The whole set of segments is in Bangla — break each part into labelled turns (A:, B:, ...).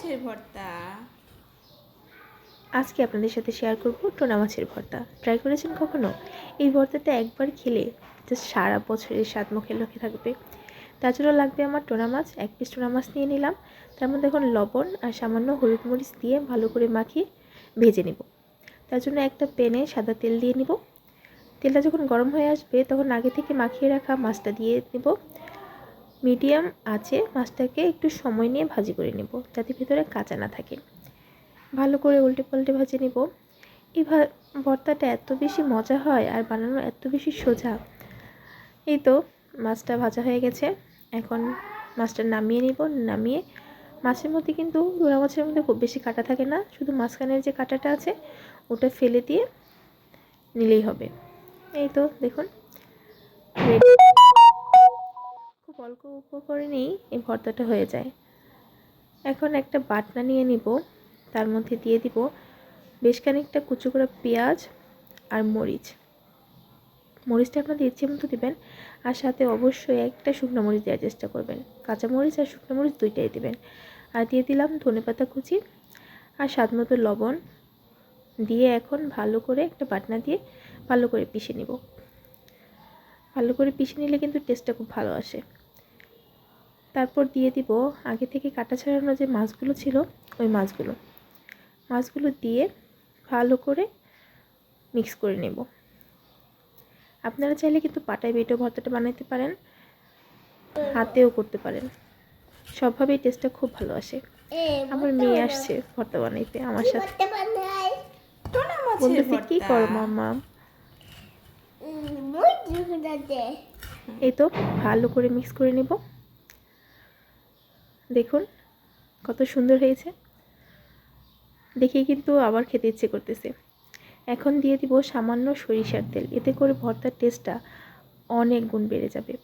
A: মাছের ভর্তা।
B: আজকে আপনাদের সাথে শেয়ার করব টোনা মাছের ভর্তা। ট্রাই করেছেন কখনো? এই ভর্তাটা একবার খেলে জাস্ট সারা বছরের স্বাদ মুখে লেগে থাকবে। তার জন্য লাগবে আমার টোনা মাছ। 1 পিস টোনা মাছ নিয়ে নিলাম। তার মধ্যে এখন লবণ আর সামান্য হলুদ মরিচ দিয়ে ভালো করে মাখিয়ে ভেজে নেব। তার জন্য একটা প্যানে সাদা তেল দিয়ে নিব। তেলটা যখন গরম হয়ে আসবে তখন আগে থেকে মাখিয়ে রাখা মাছটা দিয়ে নেব। মিডিয়াম আঁচে মাছটাকে একটু সময় নিয়ে ভাজি করে নেব, যাতে ভেতরে কাঁচা না থাকে। ভালো করে উল্টে পাল্টে ভেজে নেব। এই ভর্তাটা এত বেশি মজা হয় আর বানানো এত বেশি সোজা। এই তো মাছটা ভাজা হয়ে গেছে। এখন মাছটা নামিয়ে নিব। নামিয়ে মাছের মধ্যে কিন্তু টোনা মাছের মধ্যে খুব বেশি কাঁটা থাকে না, শুধু মাঝখানের যে কাঁটাটা আছে ওটা ফেলে দিয়ে নিলেই হবে। এই তো দেখুন রেডি। খুব অল্প উপকরণেই এই ভর্তাটা হয়ে যায়। এখন একটা বাটনা নিয়ে নিব। তার মধ্যে দিয়ে দিব বেশ খানিকটা কুচো করা পেঁয়াজ আর মরিচটা আপনাদের ইচ্ছে মতো দেবেন। আর সাথে অবশ্যই একটা শুকনো মরিচ দেওয়ার চেষ্টা করবেন। কাঁচা মরিচ আর শুকনো মরিচ দুইটাই দেবেন। আর দিয়ে দিলাম ধনেপাতা কুচি আর স্বাদ মতো লবণ দিয়ে এখন ভালো করে একটা বাটনা দিয়ে ভালো করে পিষে নিব। ভালো করে পিষে নিলে কিন্তু টেস্টটা খুব ভালো আসে। তারপর দিয়ে দিব আগে থেকে কাটা ছাড়ানো যে মাছগুলো ছিল ওই মাছগুলো দিয়ে ভালো করে মিক্স করে নেব। আপনারা চাইলে কিন্তু পাটায় বেটেও ভর্তাটা বানাতে পারেন, হাতেও করতে পারেন। সবভাবেই টেস্টটা খুব ভালো আসে। আমার মেয়ে আসছে ভর্তা বানাইতে আমার সাথে।
A: টোনা মাছের
B: বলতেছে কি
A: ভর্তা।
B: করো মাম্মা? এই তো ভালো করে মিক্স করে নেব। দেখুন কত সুন্দর হয়েছে, দেখেই কিন্তু আবার খেতে ইচ্ছে করতেছে। এখন দিয়ে দিব সামান্য সরিষার তেল, এতে করে ভর্তার টেস্টটা অনেক গুণ বেড়ে যাবে।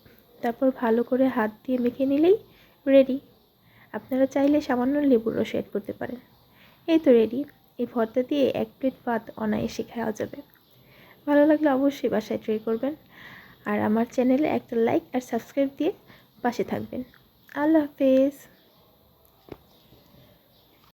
B: তারপর ভালো করে হাত দিয়ে মেখে নিলেই রেডি। আপনারা চাইলে সামান্য লেবুর রস অ্যাড করতে পারেন। এই তো রেডি। এই ভর্তা দিয়ে 1 প্লেট ভাত অনায়াসে খাওয়া যাবে। ভালো লাগলে অবশ্যই বাসায় ট্রাই করবেন। আর আমার চ্যানেলে একটা লাইক আর সাবস্ক্রাইব দিয়ে পাশে থাকবেন। আল্লাহ হাফেজ।